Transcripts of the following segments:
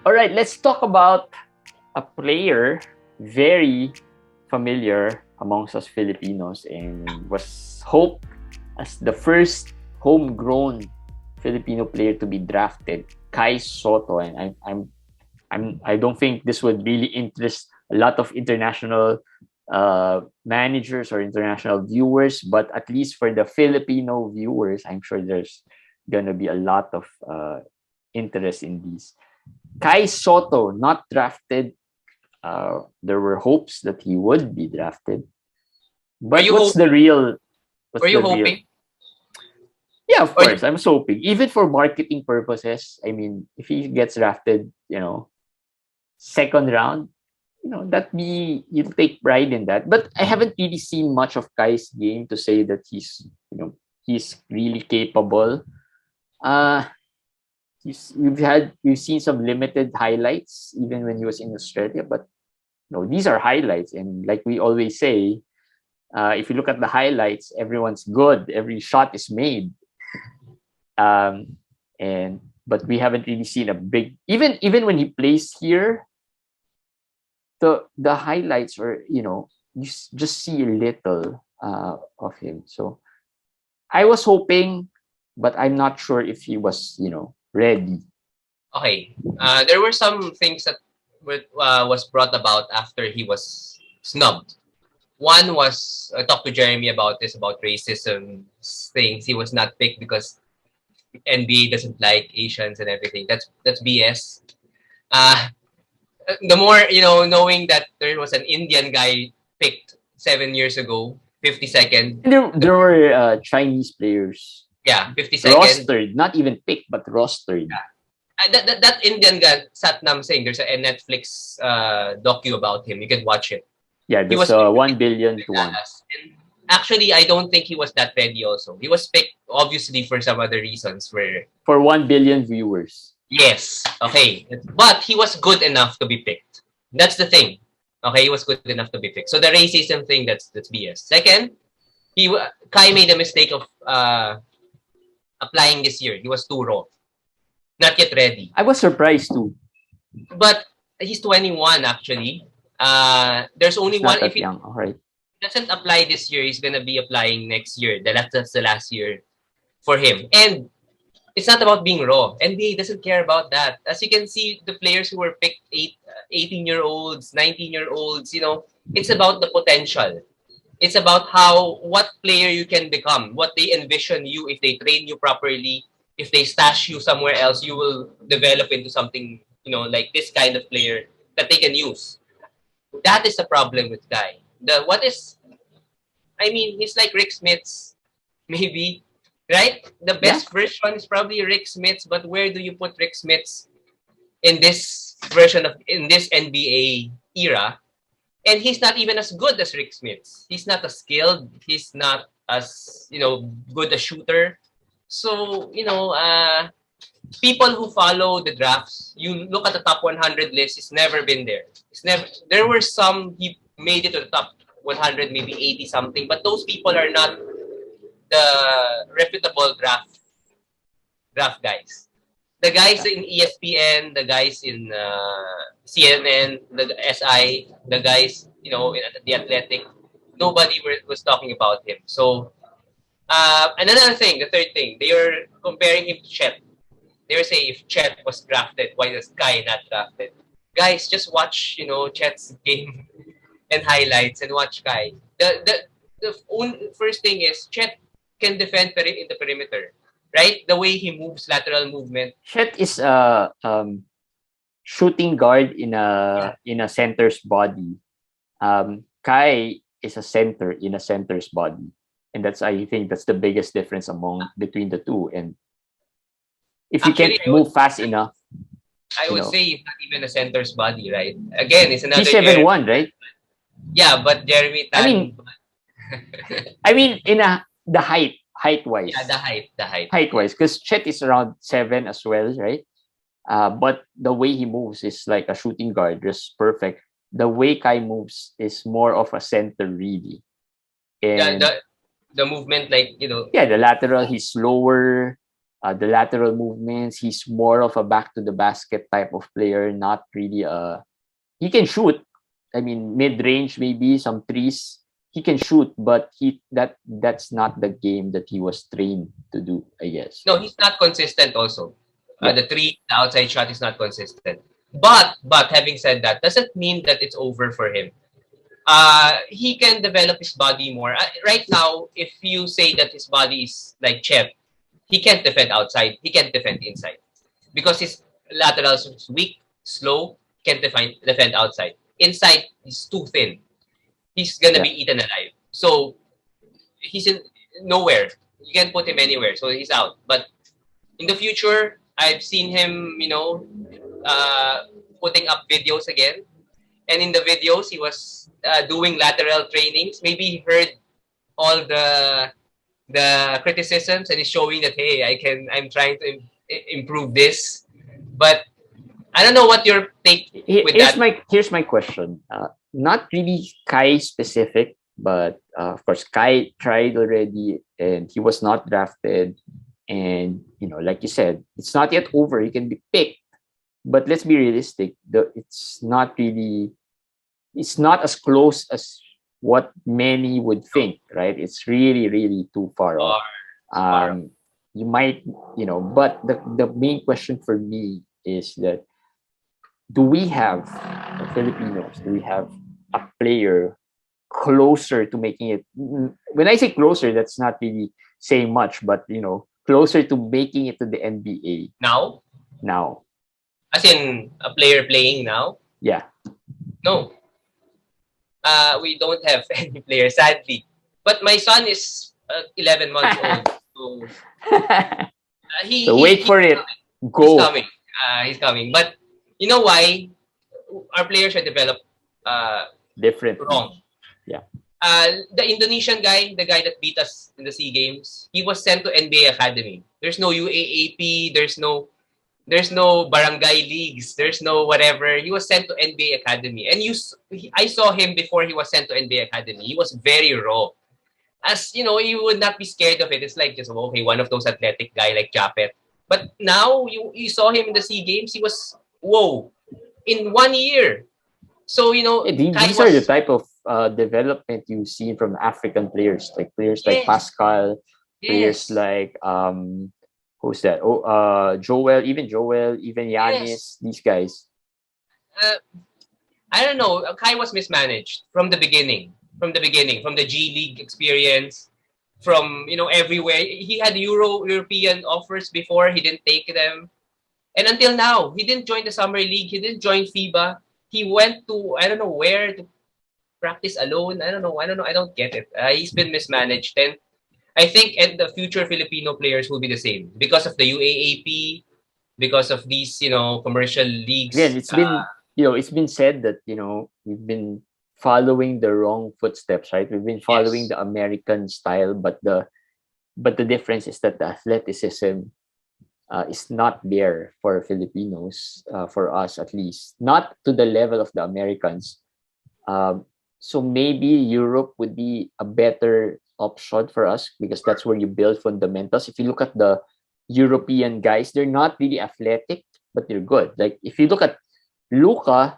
All right, let's talk about a player very familiar amongst us Filipinos and was hoped as the first homegrown Filipino player to be drafted, Kai Sotto. And I don't think this would really interest a lot of international managers or international viewers, but at least for the Filipino viewers, I'm sure there's gonna be a lot of interest in these. Kai Sotto, not drafted. There were hopes that he would be drafted. But what's the real? Were you hoping? Yeah, of course. I'm hoping. Even for marketing purposes, I mean, if he gets drafted, second round, you'll take pride in that. But I haven't really seen much of Kai's game to say that he's really capable. We've seen some limited highlights even when he was in Australia, but these are highlights, and like we always say, if you look at the highlights, everyone's good, every shot is made, but we haven't really seen a big even when he plays here. The highlights are you just see a little of him. So I was hoping, but I'm not sure if he was ready. Okay, there were some things that was brought about after he was snubbed. One was I talked to Jeremy about this, about racism things. He was not picked because NBA doesn't like Asians and everything. That's BS. The more knowing that there was an Indian guy picked 7 years ago, 52nd. There were Chinese players. Yeah, 52nd. Rostered, not even picked, but rostered. Yeah. That Indian guy, Satnam Singh, there's a Netflix docu about him. You can watch it. Yeah, there's 1 billion to 1. And actually, I don't think he was that ready also. He was picked, obviously, for some other reasons. For 1 billion viewers. Yes, okay. But he was good enough to be picked. That's the thing. Okay, he was good enough to be picked. So the racism thing, that's BS. Second, Kai made a mistake of applying this year. He was too raw. Not yet ready. I was surprised too. But he's 21 actually. There's only one. If he doesn't apply this year, he's gonna be applying next year. That's the last year for him. And it's not about being raw. NBA doesn't care about that. As you can see, the players who were picked 18-year-olds, 19-year-olds, it's about the potential. It's about what player you can become, what they envision you. If they train you properly, if they stash you somewhere else, you will develop into something, like this kind of player that they can use. That is the problem with Kai. He's like Rick Smits, maybe, right? The best version is probably Rick Smits, but where do you put Rick Smits in this in this NBA era? And he's not even as good as Rick Smits. He's not as skilled. He's not as good a shooter. So people who follow the drafts, you look at the top 100 list. It's never been there. There were some he made it to the top 100, maybe 80 something, but those people are not the reputable draft guys. The guys in ESPN, the guys in CNN, the SI, the guys in the Athletic, nobody was talking about him. So another thing, the third thing, they were comparing him to Chet. They were saying if Chet was drafted, why is Kai not drafted? Guys, just watch Chet's game and highlights and watch Kai. The first thing is Chet can defend in the perimeter, right? The way he moves, lateral movement. Chet is a shooting guard in a center's body. Kai is a center in a center's body, and I think that's the biggest difference between the two. And if you can't move fast enough, I would say it's not even a center's body, right? Again, it's another. He's 7'1", right? Yeah, but Jeremy Tan. The height wise. Yeah, the height. Height wise, because Chet is around 7 as well, right? But the way he moves is like a shooting guard, just perfect. The way Kai moves is more of a center, really. And the movement, like Yeah, the lateral, he's slower. the lateral movements. He's more of a back to the basket type of player, not really a. He can shoot. I mean, mid range maybe some threes. He can shoot, but that's not the game that he was trained to do, I guess. No, he's not consistent also. Yeah. The outside shot is not consistent. But having said that, doesn't mean that it's over for him. He can develop his body more. Right now, if you say that his body is like Chet, he can't defend outside. He can't defend inside because his laterals is weak, slow, can't defend outside. Inside, he's too thin. He's gonna be eaten alive. So he's in nowhere. You can't put him anywhere, so he's out. But in the future, I've seen him, putting up videos again. And in the videos, he was doing lateral trainings. Maybe he heard all the criticisms and he's showing that, hey, I'm trying to improve this. But I don't know what your take with that. Here's my question. Not really Kai specific, but of course Kai tried already and he was not drafted. And like you said, it's not yet over. He can be picked, but let's be realistic. It's not as close as what many would think, right? It's really, really too far off. You might, but the main question for me is that do we have a player closer to making it? When I say closer, that's not really saying much, but closer to making it to the NBA now. As in a player playing now? Yeah. No. We don't have any players, sadly. But my son is 11 months old. So wait for it. Go. He's coming. But you know why? Our players are developed different. Wrong. Yeah. The Indonesian guy, the guy that beat us in the SEA Games, he was sent to NBA Academy. There's no UAAP. There's no barangay leagues. There's no whatever. He was sent to NBA Academy. And I saw him before he was sent to NBA Academy. He was very raw. As, you would not be scared of it. It's like just, okay, one of those athletic guy like Japet. But now, you saw him in the SEA Games. He was, whoa, in 1 year. So, these are the type of development you see from African players. Like players like Pascal. Players like... who's that? Joel, even Giannis, these guys. I don't know. Kai was mismanaged from the beginning. From the G League experience, from everywhere. He had European offers before. He didn't take them, and until now, he didn't join the summer league. He didn't join FIBA. He went to I don't know where to practice alone. I don't know. I don't get it. He's been mismanaged, and I think the future Filipino players will be the same because of the UAAP, because of these, commercial leagues. Again, it's been said that, we've been following the wrong footsteps, right? We've been following the American style, but the difference is that the athleticism is not there for Filipinos, for us at least, not to the level of the Americans. So maybe Europe would be a better option for us because that's where you build fundamentals. If you look at the European guys, they're not really athletic, but they're good. Like if you look at Luka,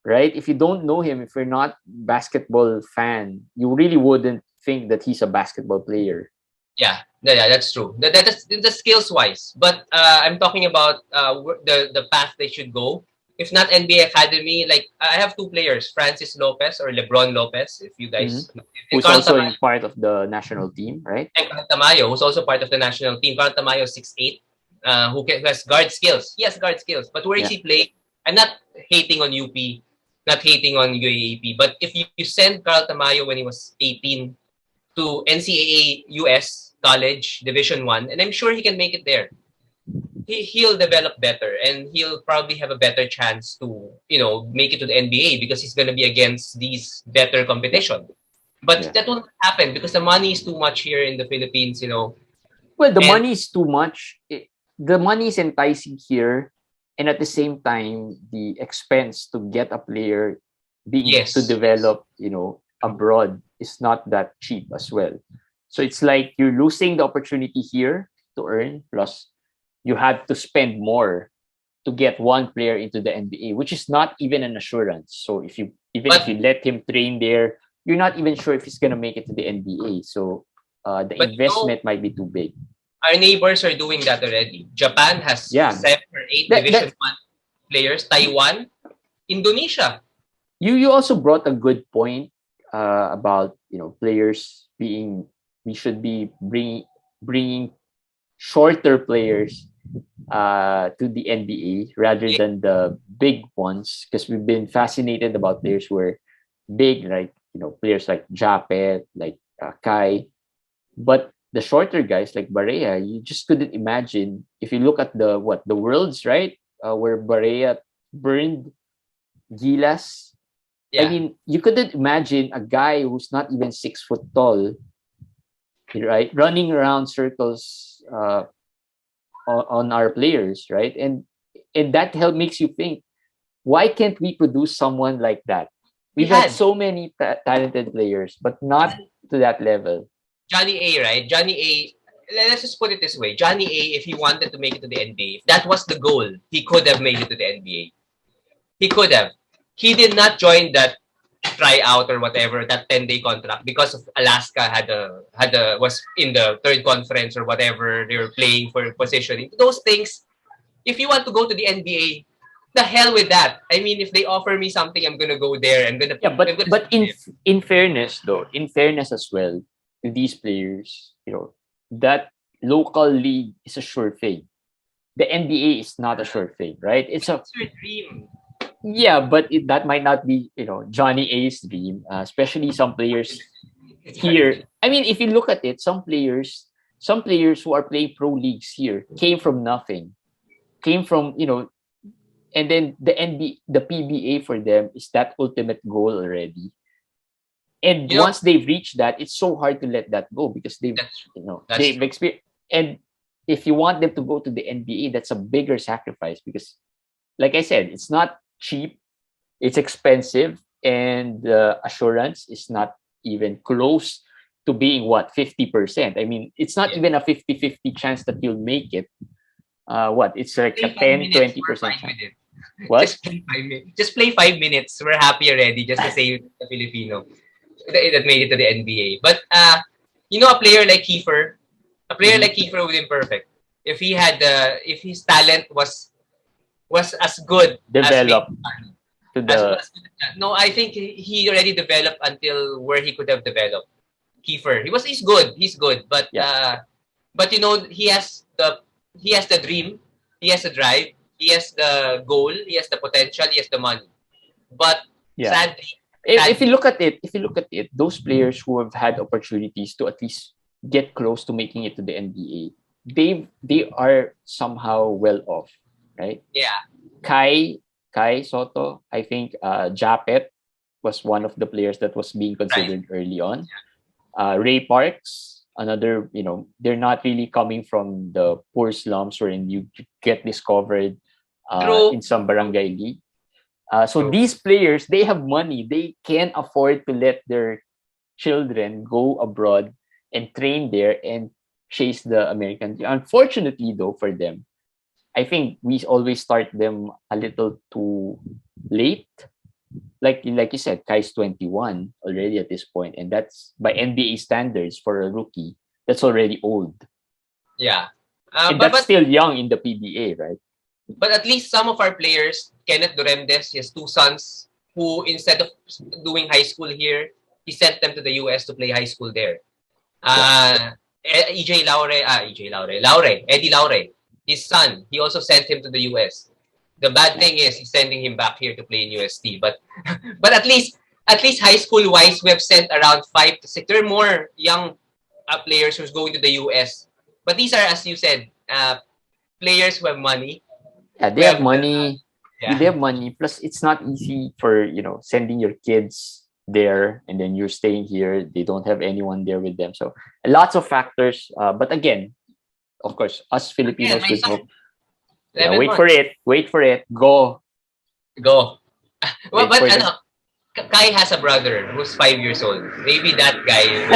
right? If you don't know him, if you're not basketball fan, you really wouldn't think that he's a basketball player. Yeah, that's true. That's the skills wise, but I'm talking about the path they should go. If not NBA Academy, like I have two players, Francis Lopez or LeBron Lopez, if you guys who's also in part of the national team, right? And Carl Tamayo, who's also part of the national team. Carl Tamayo 6'8", who has guard skills. He has guard skills, but where is he playing? I'm not hating on UP, not hating on UAAP, but if you send Carl Tamayo when he was 18 to NCAA US College Division 1, and I'm sure he can make it there. He'll develop better and he'll probably have a better chance to, make it to the NBA because he's going to be against these better competition. But that won't happen because the money is too much here in the Philippines, Well, the money is too much. The money is enticing here. And at the same time, the expense to get a player to develop, abroad is not that cheap as well. So it's like you're losing the opportunity here to earn, plus you have to spend more to get one player into the NBA, which is not even an assurance. So if you if But you let him train there, you're not even sure if he's gonna make it to the NBA. So the but investment might be too big. our neighbors are doing that already. Japan has Yeah, 7 or 8 that Division that One players. Taiwan, Indonesia. you also brought a good point about players being we should be bringing shorter players to the NBA rather Yeah, than the big ones, because we've been fascinated about players who are big, like players like Japet, like Kai, but the shorter guys like Barea, you just couldn't imagine. If you look at the worlds, right, where Barea burned Gilas. I yeah. mean, you couldn't imagine a guy who's not even 6 foot tall, right, running around circles on our players, right? And that help makes you think, why can't we produce someone like that? We We've had had so many talented players, but not to that level. Johnny A, right? Johnny A. Let's just put it this way: Johnny A, if he wanted to make it to the NBA, if that was the goal, he could have made it to the NBA. He could have. He did not join that tryout or whatever, that 10-day contract, because of Alaska was in the third conference or whatever, they were playing for positioning. Those things, if you want to go to the NBA, the hell with that. I mean, if they offer me something, I'm gonna go there. Yeah, I'm gonna but see it. in fairness though, in fairness as well to these players, that local league is a sure thing. The NBA is not a sure thing, right? It's your dream. Yeah, but that might not be Johnny A's dream, especially some players here. I mean, if you look at it, some players who are playing pro leagues here came from nothing, came from and then the PBA for them is that ultimate goal already. And You know, once they've reached that, it's so hard to let that go, because that's true. That's they've true. experienced. And if you want them to go to the NBA, that's a bigger sacrifice, because, like I said, it's not cheap, it's expensive, and the assurance is not even close to being 50%. I mean, it's not Yeah. even a 50-50 chance that you'll make it. It's like a Play 5 minutes. We're 10-20% fine chance. with it. What? Just play 5 minutes. Just play 5 minutes. We're happy already. Just to say the Filipino that made it to the NBA. But a player Mhm. like Kiefer would have been perfect if his talent was as good as maybe Develop to as well the as no, I think he already developed until where he could have developed. Kiefer, he's good, yeah, but he has the dream, he has the drive, he has the goal, he has the potential, he has the money. But yeah. sadly, If you sadly, look at it, those players who have had opportunities to at least get close to making it to the NBA, they are somehow well off, right? yeah, Kai Kai Sotto, I think Japet was one of the players that was being right. considered early on. Ray Parks, another, they're not really coming from the poor slums wherein you get discovered True, in some barangay league. So true. these players, they have money. They can afford to let their children go abroad and train there and chase the American dream. Unfortunately, though, for them, I think we always start them a little too late. Like you said, Kai's 21 already at this point, and that's by NBA standards for a rookie. That's already old, Yeah. and But that's still young in the PBA, right? at least some of our players, Kenneth Duremdes, he has two sons who, instead of doing high school here, he sent them to the US to play high school there. Yeah, Eddie Laure, his son, he also sent him to the US. The bad yeah, thing is he's sending him back here to play in UST. But at least high school wise, we have sent around 5 to 6. There are more young players who's going to the US. But these are, as you said, players who have money, yeah. who They have have money. They yeah. have money. Plus, it's not easy for sending your kids there, and then you're staying here. They don't have anyone there with them. So lots of factors. But again, of course, us Again, Filipinos my would son, hope. Yeah, 11 wait for months. it. Wait for it. Go. Go. Well, Wait but for the. Kai has a brother who's 5 years old. Maybe that guy will.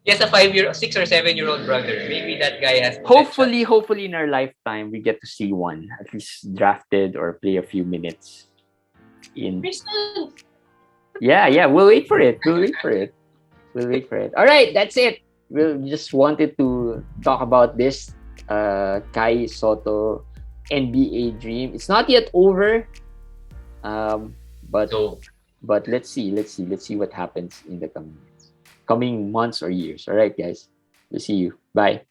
He has a 6 or 7-year-old brother. Maybe that guy has Hopefully in our lifetime we get to see one at least drafted or play a few minutes in. Yeah, we'll wait for it. All right, that's it. We just wanted to talk about this Kai Sotto NBA dream. It's not yet over. But let's see what happens in the coming months or years. All right, guys. We'll see you. Bye.